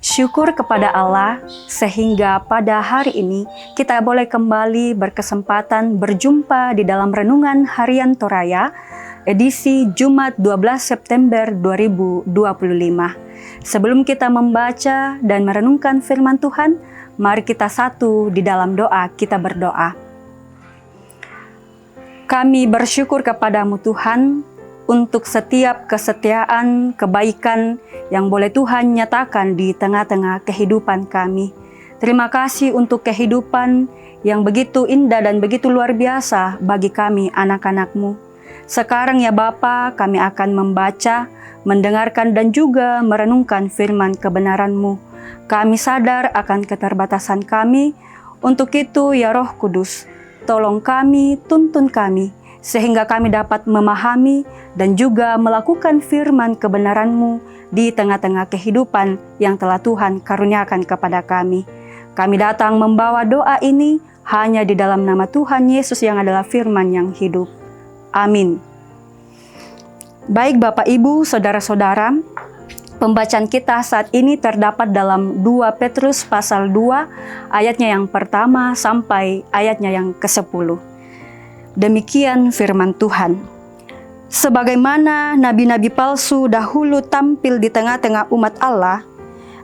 Syukur kepada Allah sehingga pada hari ini kita boleh kembali berkesempatan berjumpa di dalam Renungan Harian Toraya edisi Jumat 12 September 2025. Sebelum kita membaca dan merenungkan firman Tuhan, mari kita satu di dalam doa, kita berdoa. Kami bersyukur kepadamu Tuhan untuk setiap kesetiaan, kebaikan yang boleh Tuhan nyatakan di tengah-tengah kehidupan kami. Terima kasih untuk kehidupan yang begitu indah dan begitu luar biasa bagi kami anak-anak-Mu. Sekarang ya Bapa, kami akan membaca, mendengarkan dan juga merenungkan firman kebenaran-Mu. Kami sadar akan keterbatasan kami, untuk itu ya Roh Kudus, tolong kami, tuntun kami, sehingga kami dapat memahami dan juga melakukan firman kebenaran-Mu di tengah-tengah kehidupan yang telah Tuhan karuniakan kepada kami. Kami datang membawa doa ini hanya di dalam nama Tuhan Yesus yang adalah firman yang hidup. Amin. Baik Bapak Ibu, Saudara-saudara, pembacaan kita saat ini terdapat dalam 2 Petrus pasal 2 ayatnya yang pertama sampai ayatnya yang ke-10. Demikian firman Tuhan. Sebagaimana nabi-nabi palsu dahulu tampil di tengah-tengah umat Allah,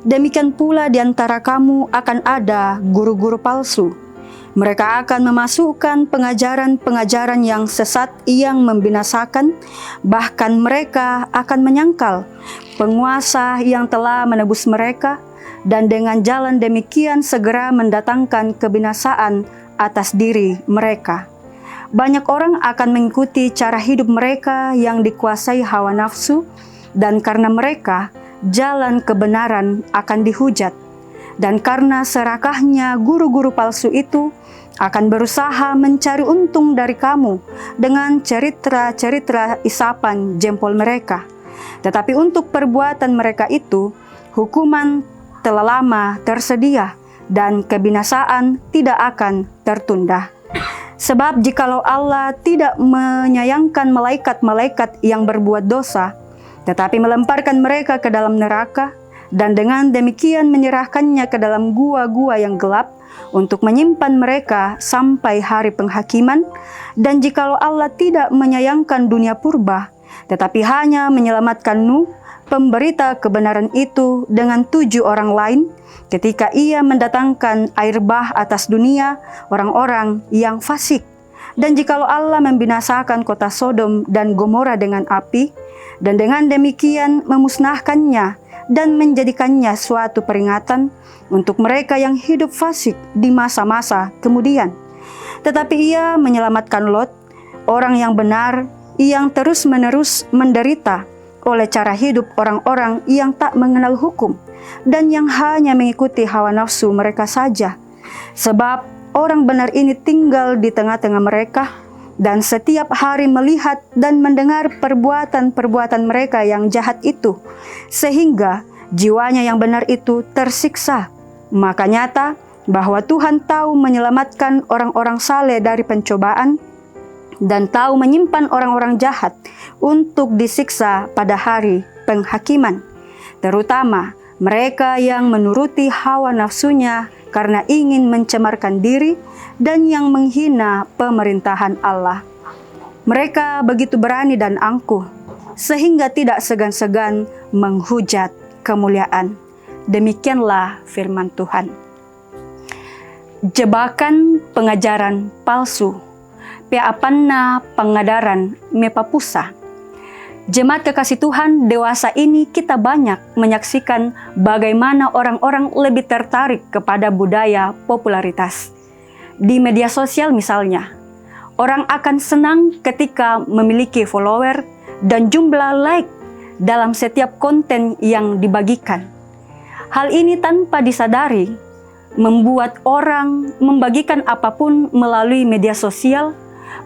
demikian pula di antara kamu akan ada guru-guru palsu. Mereka akan memasukkan pengajaran-pengajaran yang sesat yang membinasakan, bahkan mereka akan menyangkal penguasa yang telah menebus mereka, dan dengan jalan demikian segera mendatangkan kebinasaan atas diri mereka. Banyak orang akan mengikuti cara hidup mereka yang dikuasai hawa nafsu, dan karena mereka, jalan kebenaran akan dihujat. Dan karena serakahnya guru-guru palsu itu akan berusaha mencari untung dari kamu dengan cerita-cerita isapan jempol mereka. Tetapi untuk perbuatan mereka itu, hukuman telah lama tersedia dan kebinasaan tidak akan tertunda. Sebab jikalau Allah tidak menyayangkan malaikat-malaikat yang berbuat dosa, tetapi melemparkan mereka ke dalam neraka, dan dengan demikian menyerahkannya ke dalam gua-gua yang gelap untuk menyimpan mereka sampai hari penghakiman, dan jikalau Allah tidak menyayangkan dunia purba, tetapi hanya menyelamatkan Nuh, pemberita kebenaran itu dengan 7 orang lain, ketika ia mendatangkan air bah atas dunia orang-orang yang fasik. Dan jikalau Allah membinasakan kota Sodom dan Gomora dengan api, dan dengan demikian memusnahkannya dan menjadikannya suatu peringatan untuk mereka yang hidup fasik di masa-masa kemudian. Tetapi ia menyelamatkan Lot, orang yang benar, yang terus-menerus menderita oleh cara hidup orang-orang yang tak mengenal hukum dan yang hanya mengikuti hawa nafsu mereka saja. Sebab orang benar ini tinggal di tengah-tengah mereka dan setiap hari melihat dan mendengar perbuatan-perbuatan mereka yang jahat itu, sehingga jiwanya yang benar itu tersiksa. Maka nyata bahwa Tuhan tahu menyelamatkan orang-orang saleh dari pencobaan dan tahu menyimpan orang-orang jahat untuk disiksa pada hari penghakiman, terutama mereka yang menuruti hawa nafsunya karena ingin mencemarkan diri dan yang menghina pemerintahan Allah. Mereka begitu berani dan angkuh, sehingga tidak segan-segan menghujat kemuliaan. Demikianlah firman Tuhan. Jebakan pengajaran palsu. Peapanna pengadaran mepapusa. Jemaat kekasih Tuhan, dewasa ini kita banyak menyaksikan bagaimana orang-orang lebih tertarik kepada budaya popularitas. Di media sosial misalnya, orang akan senang ketika memiliki follower dan jumlah like dalam setiap konten yang dibagikan. Hal ini tanpa disadari membuat orang membagikan apapun melalui media sosial,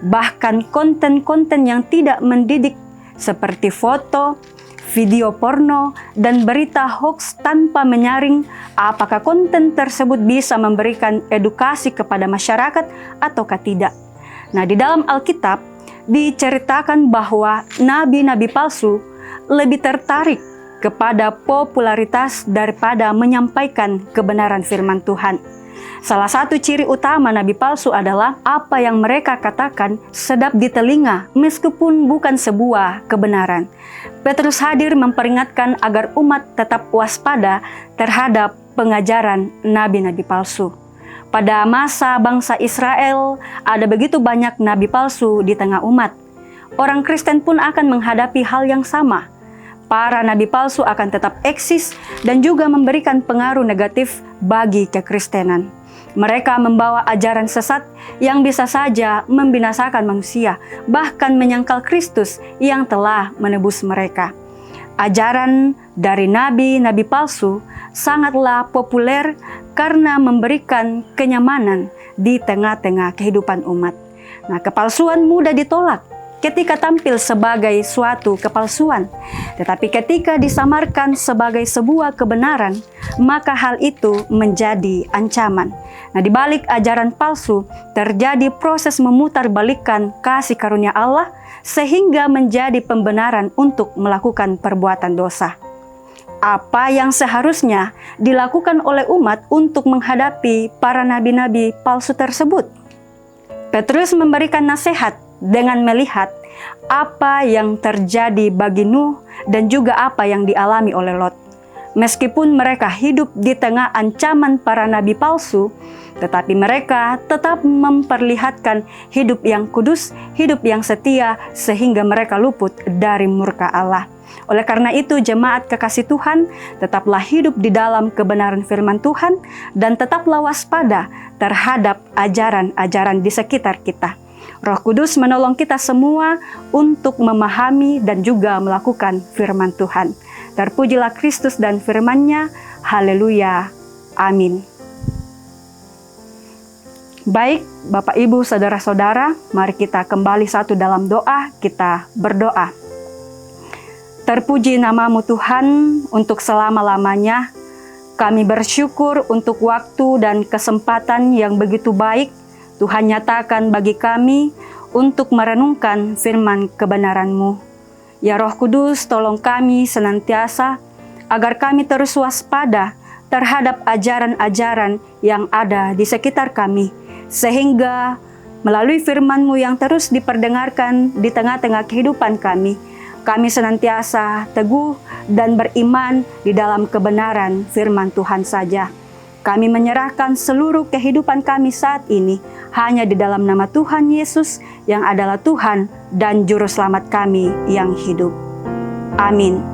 bahkan konten-konten yang tidak mendidik seperti foto, video porno, dan berita hoax tanpa menyaring apakah konten tersebut bisa memberikan edukasi kepada masyarakat ataukah tidak. Nah, di dalam Alkitab diceritakan bahwa nabi-nabi palsu lebih tertarik kepada popularitas daripada menyampaikan kebenaran firman Tuhan. Salah satu ciri utama nabi palsu adalah apa yang mereka katakan sedap di telinga meskipun bukan sebuah kebenaran. Petrus hadir memperingatkan agar umat tetap waspada terhadap pengajaran nabi-nabi palsu. Pada masa bangsa Israel, ada begitu banyak nabi palsu di tengah umat. Orang Kristen pun akan menghadapi hal yang sama. Para nabi palsu akan tetap eksis dan juga memberikan pengaruh negatif bagi kekristenan. Mereka membawa ajaran sesat yang bisa saja membinasakan manusia, bahkan menyangkal Kristus yang telah menebus mereka. Ajaran dari nabi-nabi palsu sangatlah populer karena memberikan kenyamanan di tengah-tengah kehidupan umat. Nah, kepalsuan mudah ditolak ketika tampil sebagai suatu kepalsuan. Tetapi ketika disamarkan sebagai sebuah kebenaran, maka hal itu menjadi ancaman. Nah, di balik ajaran palsu, terjadi proses memutarbalikkan kasih karunia Allah, sehingga menjadi pembenaran untuk melakukan perbuatan dosa. Apa yang seharusnya dilakukan oleh umat untuk menghadapi para nabi-nabi palsu tersebut? Petrus memberikan nasihat dengan melihat apa yang terjadi bagi Nuh dan juga apa yang dialami oleh Lot. Meskipun mereka hidup di tengah ancaman para nabi palsu, tetapi mereka tetap memperlihatkan hidup yang kudus, hidup yang setia, sehingga mereka luput dari murka Allah. Oleh karena itu, jemaat kekasih Tuhan, tetaplah hidup di dalam kebenaran firman Tuhan dan tetaplah waspada terhadap ajaran-ajaran di sekitar kita. Roh Kudus menolong kita semua untuk memahami dan juga melakukan firman Tuhan. Terpujilah Kristus dan firman-Nya. Haleluya. Amin. Baik, Bapak, Ibu, Saudara-saudara, mari kita kembali satu dalam doa, kita berdoa. Terpuji nama-Mu Tuhan untuk selama-lamanya. Kami bersyukur untuk waktu dan kesempatan yang begitu baik Tuhan nyatakan bagi kami untuk merenungkan firman kebenaran-Mu. Ya Roh Kudus, tolong kami senantiasa agar kami terus waspada terhadap ajaran-ajaran yang ada di sekitar kami, sehingga melalui firman-Mu yang terus diperdengarkan di tengah-tengah kehidupan kami senantiasa teguh dan beriman di dalam kebenaran firman Tuhan saja. Kami menyerahkan seluruh kehidupan kami saat ini hanya di dalam nama Tuhan Yesus yang adalah Tuhan dan Juru Selamat kami yang hidup. Amin.